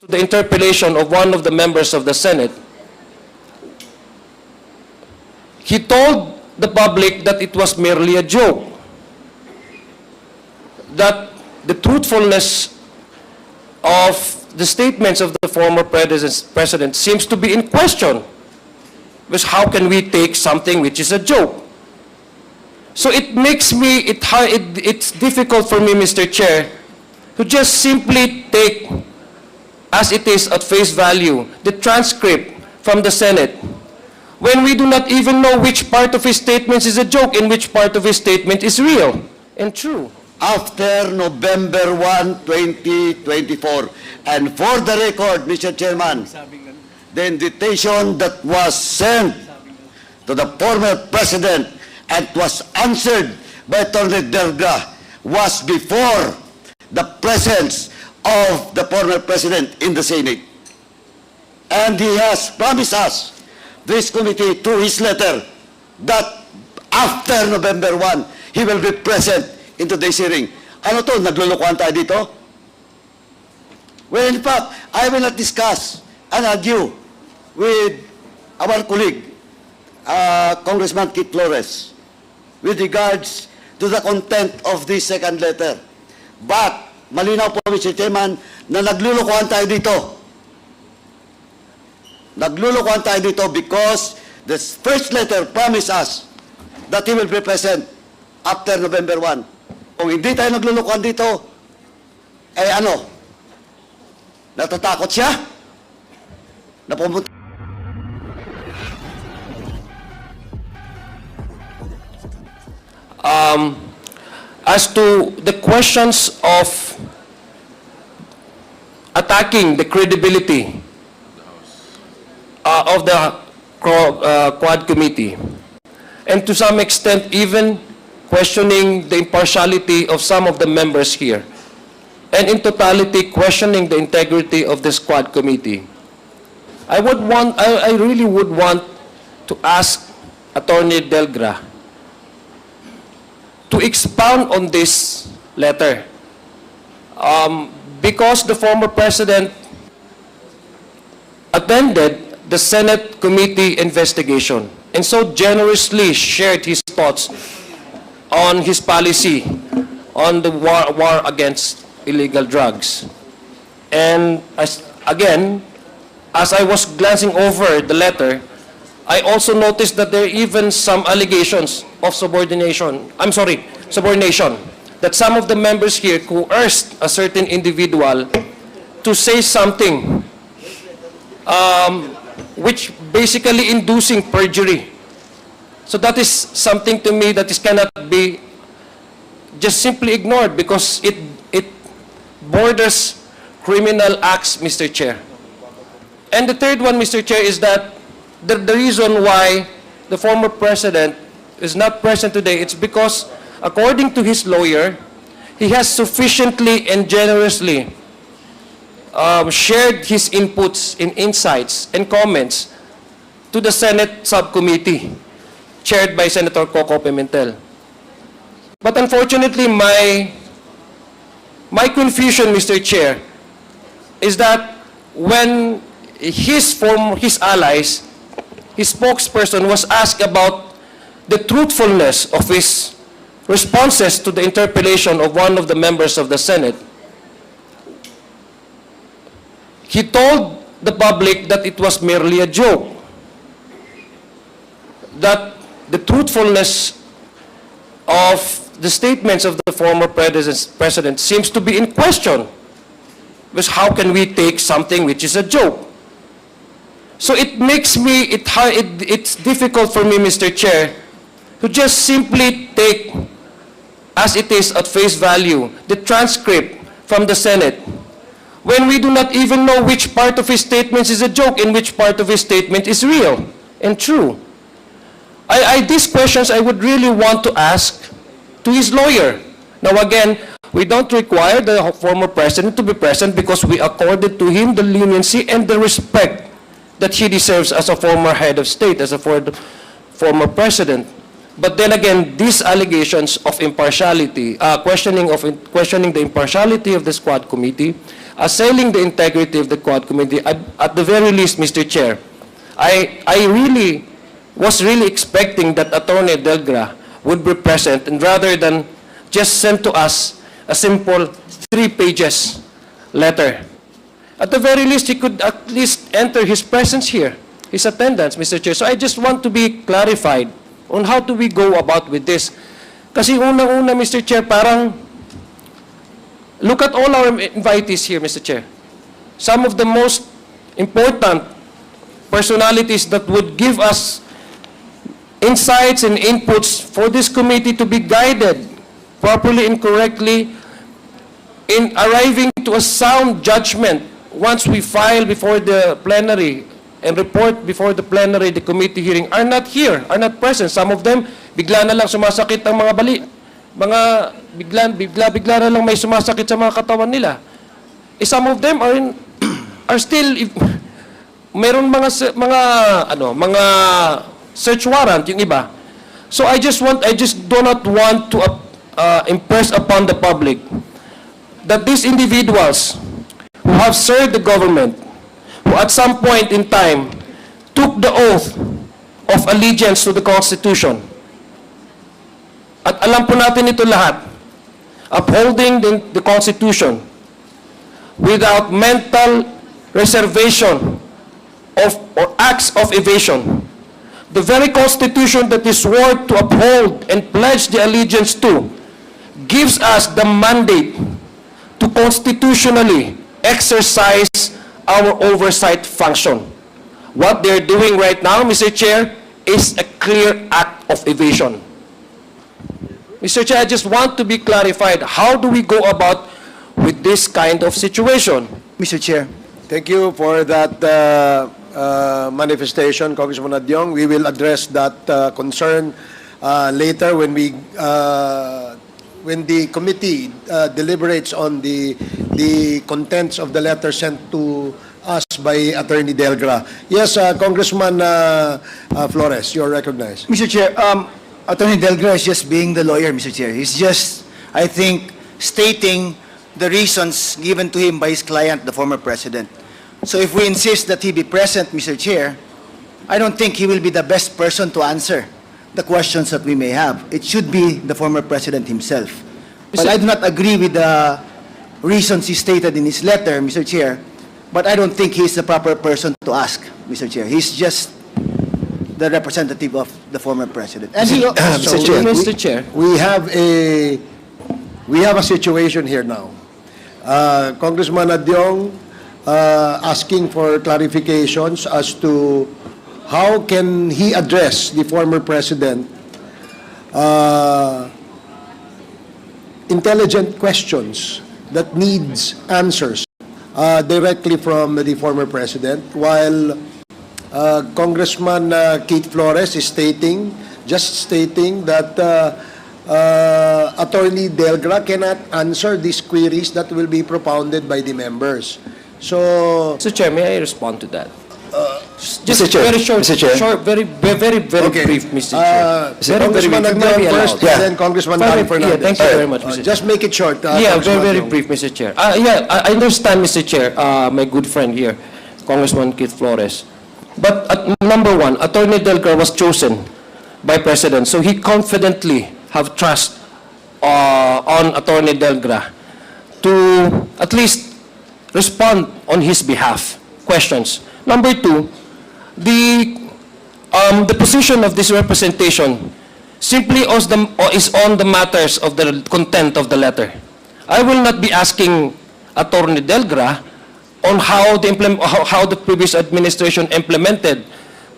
the interpellation of one of the members of the Senate, he told the public that it was merely a joke, that the truthfulness of the statements of the former president seems to be in question. Because how can we take something which is a joke? So it makes me, it's difficult for me, Mr. Chair, to just simply take as it is at face value the transcript from the Senate, when we do not even know which part of his statements is a joke and which part of his statement is real and true. After November 1, 2024, and for the record, Mr. Chairman, the invitation that was sent to the former president and was answered by Attorney Delga was before the presence of the former president in the Senate. And he has promised us, this committee, through his letter, that after November 1, he will be present in today's hearing. Ano to? Naglulukuhan tayo dito? Well, in fact, I will not discuss and argue with our colleague, Congressman Kit Flores, with regards to the content of this second letter. But, malinaw po, Mr. Chairman, na naglulukuhan tayo dito. Naglulukuhan tayo dito because the first letter promised us that he will be present after November 1. Kung hindi tayo naglulukuhan dito, eh ano? Natatakot siya? Na pumunta? As to the questions of attacking the credibility of the Quad Committee, and to some extent even questioning the impartiality of some of the members here, and in totality questioning the integrity of this Quad Committee, I really would want to ask Attorney Delgra to expound on this letter, because the former president attended the Senate committee investigation and so generously shared his thoughts on his policy on the war against illegal drugs. And as I was glancing over the letter, I also noticed that there are even some allegations of subordination, that some of the members here coerced a certain individual to say something which basically inducing perjury. So that is something to me that cannot be just simply ignored because it borders criminal acts, Mr. Chair. And the third one, Mr. Chair, is that the reason why the former president is not present today, it's because, according to his lawyer, he has sufficiently and generously shared his inputs and insights and comments to the Senate subcommittee chaired by Senator Coco Pimentel. But unfortunately, my confusion, Mr. Chair, is that when his allies, his spokesperson, was asked about the truthfulness of his responses to the interpellation of one of the members of the Senate, he told the public that it was merely a joke, that the truthfulness of the statements of the former president seems to be in question. Because how can we take something which is a joke? So it makes me, it's difficult for me, Mr. Chair, to just simply take as it is at face value the transcript from the Senate, when we do not even know which part of his statements is a joke and which part of his statement is real and true. These questions I would really want to ask to his lawyer. Now again, we don't require the former president to be present because we accorded to him the leniency and the respect that he deserves as a former head of state, as a former president. But then again, these allegations of impartiality, questioning the impartiality of the Squad Committee, assailing the integrity of the Quad Committee. At the very least, Mr. Chair, I really was really expecting that Attorney Delgra would be present, and rather than just send to us a simple 3 pages letter. At the very least, he could at least enter his presence here, his attendance, Mr. Chair. So I just want to be clarified on how do we go about with this. Kasi unang-una, Mr. Chair, parang, look at all our invitees here, Mr. Chair. Some of the most important personalities that would give us insights and inputs for this committee to be guided properly and correctly in arriving to a sound judgment once we file before the plenary and report before the plenary, the committee hearing, are not here, are not present. Some of them, bigla na lang sumasakit ang mga bali. Bigla na lang may sumasakit sa mga katawan nila. Some of them are still, meron mga search warrant yung iba. So I just do not want to impress upon the public that these individuals who have served the government, who at some point in time took the oath of allegiance to the Constitution. At alam po natin ito lahat, upholding the Constitution without mental reservation or acts of evasion. The very Constitution that is sworn to uphold and pledge the allegiance to gives us the mandate to constitutionally exercise our oversight function. What they're doing right now, Mr. Chair, is a clear act of evasion. Mr. Chair, I just want to be clarified. How do we go about with this kind of situation? Mr. Chair. Thank you for that manifestation, Congressman Adiong. We will address that concern later when the committee deliberates on the contents of the letter sent to us by Attorney Delgra. Yes, Congressman Flores, you're recognized. Mr. Chair, Attorney Delgra is just being the lawyer, Mr. Chair. He's just, I think, stating the reasons given to him by his client, the former president. So if we insist that he be present, Mr. Chair, I don't think he will be the best person to answer the questions that we may have. It should be the former president himself. But I do not agree with the reasons he stated in his letter, Mr. Chair, but I don't think he's the proper person to ask, Mr. Chair. He's just the representative of the former president. And he, Mr. Chair, we have a situation here now. Congressman Adiong asking for clarifications as to how can he address the former president intelligent questions that needs answers directly from the former president, while Congressman Keith Flores is just stating that Attorney Delgra cannot answer these queries that will be propounded by the members. So, Mr. Chair, may I respond to that? Mr. Chair, very short, Mr. Chair. short, very okay. brief, Mr. Chair. Congressman Adiong first, and then Congressman Dahil Fernandez. Yeah, thank you very much, Mr. Chair. Just make it short. Yeah, Congressman very Adiong. brief, Mr. Chair. Yeah, I understand, Mr. Chair, my good friend here, Congressman Keith Flores. But at number one, Attorney Delgra was chosen by President, so he confidently have trust on Attorney Delgra to at least respond on his behalf. Questions. Number two, the position of this representation simply is on the matters of the content of the letter. I will not be asking Attorney Delgra on how the previous administration implemented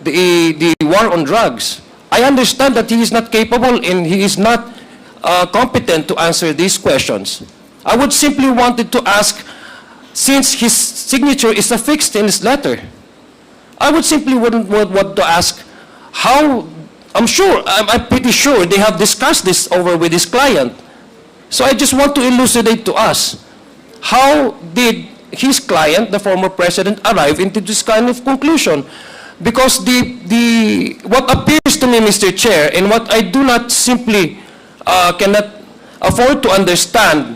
the war on drugs. I understand that he is not capable and he is not competent to answer these questions. I would simply wanted to ask, since his signature is affixed in his letter, I would simply want to ask how, I'm pretty sure they have discussed this over with his client. So I just want to elucidate to us, how did his client, the former president, arrive into this kind of conclusion? Because what appears to me, Mr. Chair, and what I do not simply cannot afford to understand,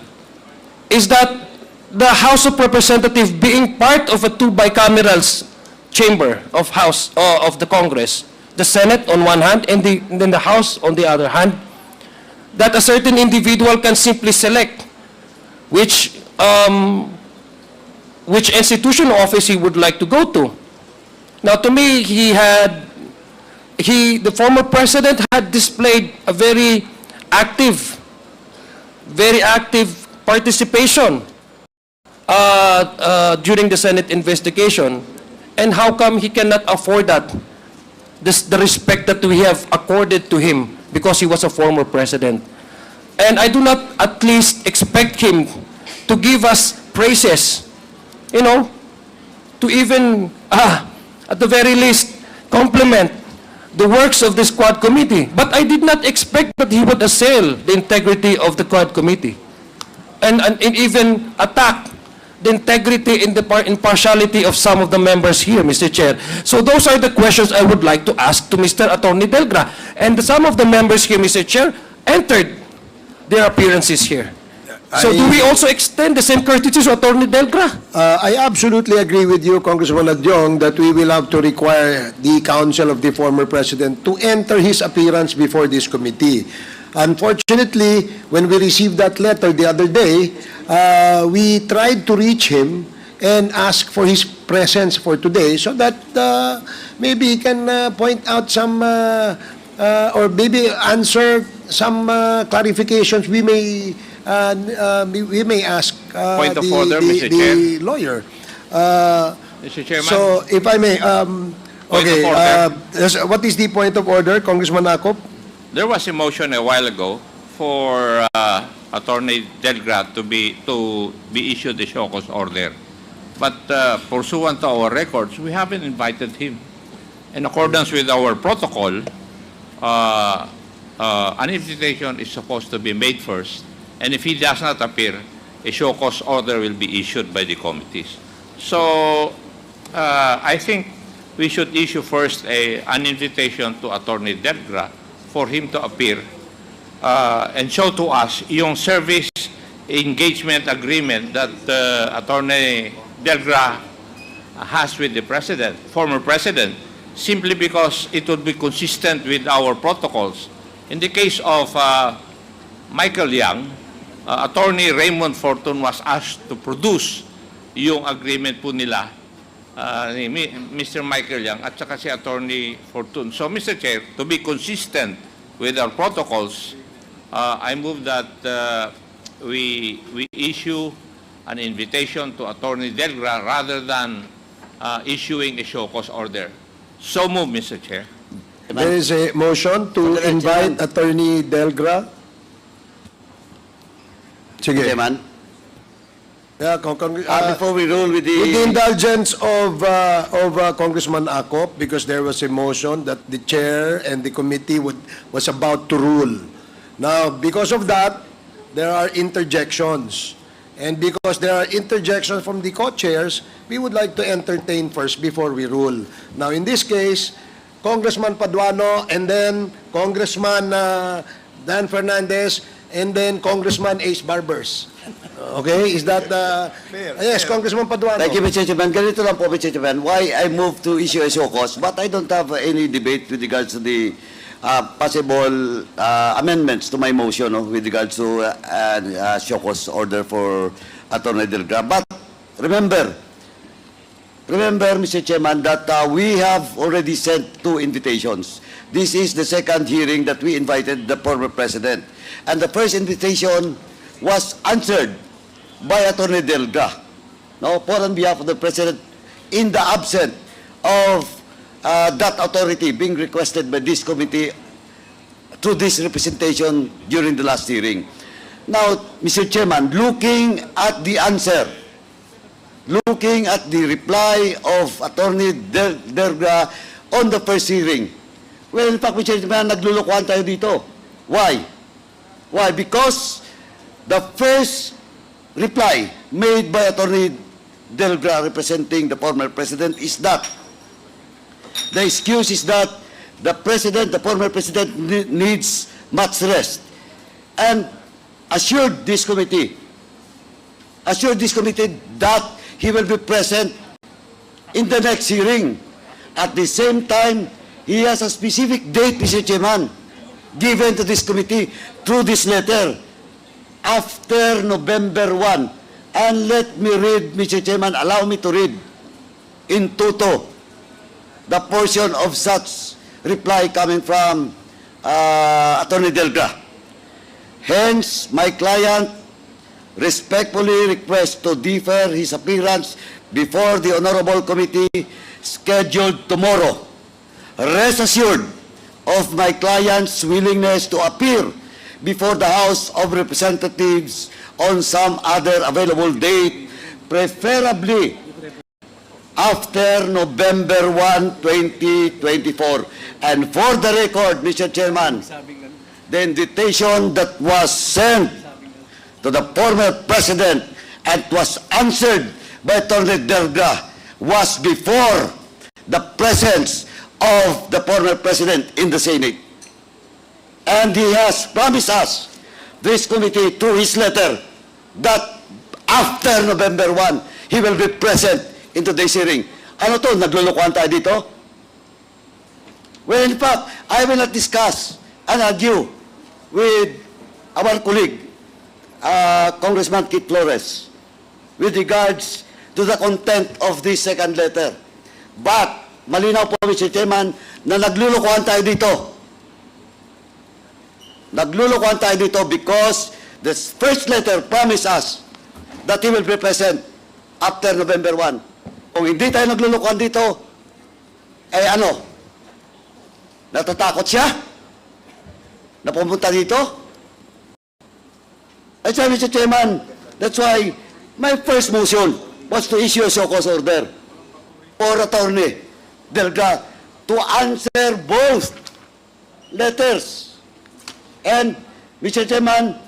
is that the House of Representatives being part of a two bicameral chamber of House of the Congress, the Senate on one hand and then the House on the other hand, that a certain individual can simply select which institution or office he would like to go to. Now, to me, the former president had displayed a very active participation during the Senate investigation. And how come he cannot afford that? The respect that we have accorded to him because he was a former president. And I do not at least expect him to give us praises, you know, to even, at the very least, compliment the works of this Quad Committee. But I did not expect that he would assail the integrity of the Quad Committee and even attack the integrity and the impartiality of some of the members here, Mr. Chair. So those are the questions I would like to ask to Mr. Attorney Delgra. And some of the members here, Mr. Chair, entered their appearances here. So do we also extend the same courtesy to Attorney Delgra? I absolutely agree with you, Congressman Adiong, that we will have to require the counsel of the former president to enter his appearance before this committee. Unfortunately, when we received that letter the other day, we tried to reach him and ask for his presence for today so that maybe he can point out some or maybe answer some clarifications we may ask Point of order, Mr. Chair. the lawyer. Mr. Chairman. So, if I may, Point of order. what is the point of order, Congressman Akop? There was a motion a while ago for Attorney Delgra to be issued a show cause order. But pursuant to our records, we haven't invited him. In accordance with our protocol, an invitation is supposed to be made first, and if he does not appear, a show cause order will be issued by the committees. So I think we should issue first an invitation to Attorney Delgra for him to appear and show to us yung service engagement agreement that Attorney Delgra has with the president, former president, simply because it would be consistent with our protocols. In the case of Michael Yang, Attorney Raymond Fortun was asked to produce yung agreement po nila ni Mr. Michael Yang at saka si Attorney Fortun. So, Mr. Chair, to be consistent with our protocols, I move that we issue an invitation to Attorney Delgra rather than issuing a show cause order. So move, Mr. Chair. There is a motion to invite Attorney Delgra. Sige. Chairman, Yeah, before we roll with with the the... indulgence of Congressman Akop, because there was a motion that the chair and the committee was about to rule. Now, because of that, there are interjections. And because there are interjections from the co-chairs, we would like to entertain first before we rule. Now, in this case, Congressman Paduano and then Congressman Dan Fernandez and then Congressman Ace Barbers. Okay, is that fair? Yes, Congressman Paduano. Thank you, Mr. Chairman. Ganito lang po, Mr. Chairman, why I moved to issue a show cause, but I don't have any debate with regards to the possible amendments to my motion with regards to show cause order for Attorney Delgra. But remember, Mr. Chairman, that we have already sent 2 invitations. This is the second hearing that we invited the former president. And the first invitation was answered by Attorney Delgra, no, for on behalf of the President, in the absence of that authority being requested by this committee through this representation during the last hearing. Now, Mr. Chairman, looking at the answer, looking at the reply of Attorney Delgra on the first hearing, well, in fact, Mr. Chairman, naglulukuhan tayo dito. Why? Why? Because the first reply made by Attorney Delgra representing the former president is that the excuse is that the president, the former president, needs much rest, and assured this committee assure this committee that he will be present in the next hearing. At the same time, he has a specific date, Mr. Chairman, given to this committee through this letter after November 1. And let me read, Mr. Chairman, allow me to read in toto the portion of such reply coming from Attorney Delgra. Hence, my client respectfully requests to defer his appearance before the Honorable Committee scheduled tomorrow. Rest assured of my client's willingness to appear before the House of Representatives on some other available date, preferably after November 1, 2024. And for the record, Mr. Chairman, the invitation that was sent to the former president and was answered by Attorney Delgra was before the presence of the former president in the Senate. And he has promised us, this committee, through his letter, that after November 1, he will be present in today's hearing. Ano to? Naglulukuhan tayo dito? Well, in fact, I will not discuss and argue with our colleague, Congressman Kit Flores, with regards to the content of this second letter. But, malinaw po, Mr. Chairman, na naglulukuhan tayo dito. Naglulukuhan tayo dito because the first letter promised us that he will be present after November 1. Kung hindi tayo naglulukuhan dito, eh ano? Natatakot siya? Na pumunta dito? That's why, Mr. Chairman, that's why my first motion was to issue a show cause order for Attorney Delga to answer both letters. And, Mr. Chairman,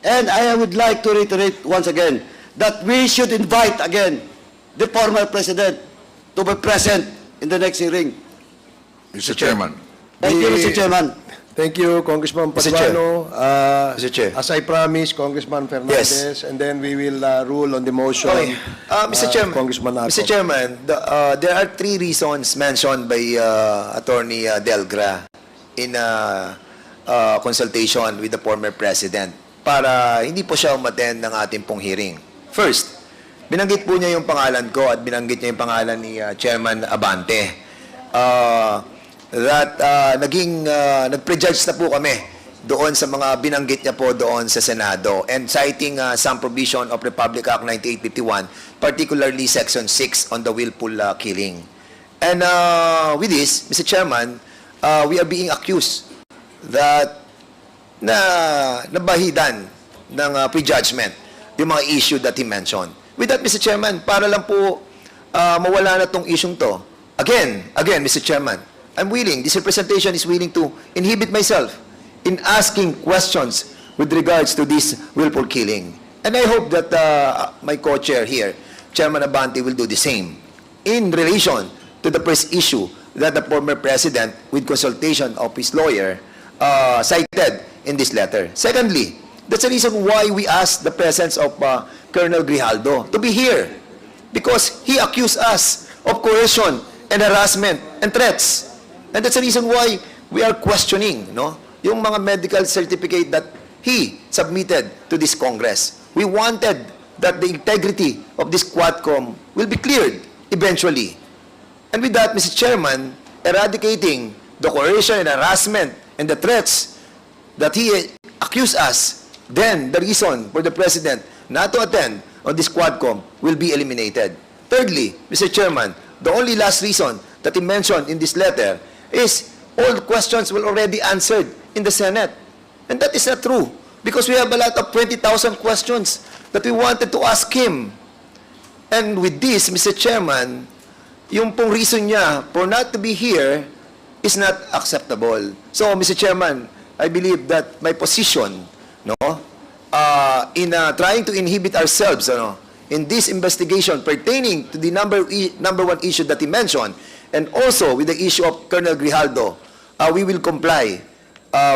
and I would like to reiterate once again that we should invite again the former president to be present in the next hearing. Mr. Chairman. Thank you, Mr. Chairman. Thank you, Congressman Mr. Chair. Paduano. Mr. Chair. As I promised, Congressman Fernandez, and then we will rule on the motion. Okay. Mr. Chairman, Congressman Arco. Mr. Chairman, there are three reasons mentioned by Attorney Delgra in consultation with the former president para hindi po siya umattend ng ating pong hearing. First, binanggit po niya yung pangalan ko at binanggit niya yung pangalan ni Chairman Abante. Nag-prejudge na po kami doon sa mga binanggit niya po doon sa Senado and citing some provision of Republic Act 9851, particularly Section 6 on the willful killing. And with this, Mr. Chairman, we are being accused that nabahidan ng prejudgment yung mga issue that he mentioned. With that, Mr. Chairman, para lang po mawala na tong issue to. Again, Mr. Chairman, I'm willing, this representation is willing to inhibit myself in asking questions with regards to this willful killing. And I hope that my co-chair here, Chairman Abante, will do the same in relation to the first issue that the former president, with consultation of his lawyer, cited in this letter. Secondly, that's the reason why we asked the presence of Colonel Grijaldo to be here, because he accused us of coercion and harassment and threats. And that's the reason why we are questioning, yung mga medical certificate that he submitted to this Congress. We wanted that the integrity of this Quadcom will be cleared eventually. And with that, Mr. Chairman, eradicating the coercion and harassment and the threats that he accused us, then the reason for the President not to attend on this Quadcom will be eliminated. Thirdly, Mr. Chairman, the only last reason that he mentioned in this letter is all questions were already answered in the Senate. And that is not true, because we have a lot of 20,000 questions that we wanted to ask him. And with this, Mr. Chairman, yung pong reason niya for not to be here is not acceptable. So, Mr. Chairman, I believe that my position, in trying to inhibit ourselves, in this investigation pertaining to the number one issue that he mentioned, and also with the issue of Colonel Grijaldo, we will comply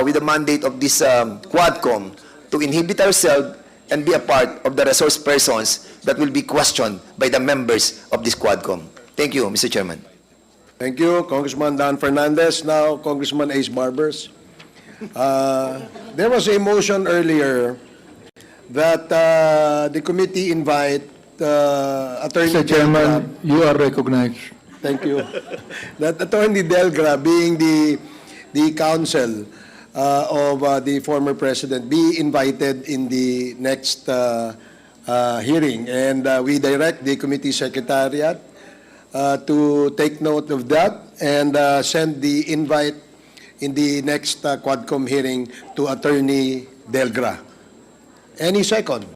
with the mandate of this Quadcom to inhibit ourselves and be a part of the resource persons that will be questioned by the members of this Quadcom. Thank you, Mr. Chairman. Thank you, Congressman Dan Fernandez. Now, Congressman Ace Barbers. There was a motion earlier that the committee invite Attorney Mr. Chairman, you are recognized. Thank you. That Attorney Delgra, being the counsel of the former president, be invited in the next hearing. And we direct the committee secretariat to take note of that and send the invite in the next Quadcom hearing to Attorney Delgra. Any second?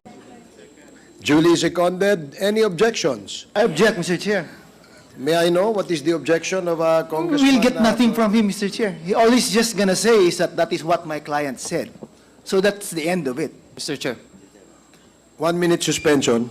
Duly seconded. Any objections? I object, Mr. Chair. May I know what is the objection of Congressman? We'll get nothing from him, Mr. Chair. All he's just gonna say is that that is what my client said. So that's the end of it. Mr. Chair. 1 minute suspension.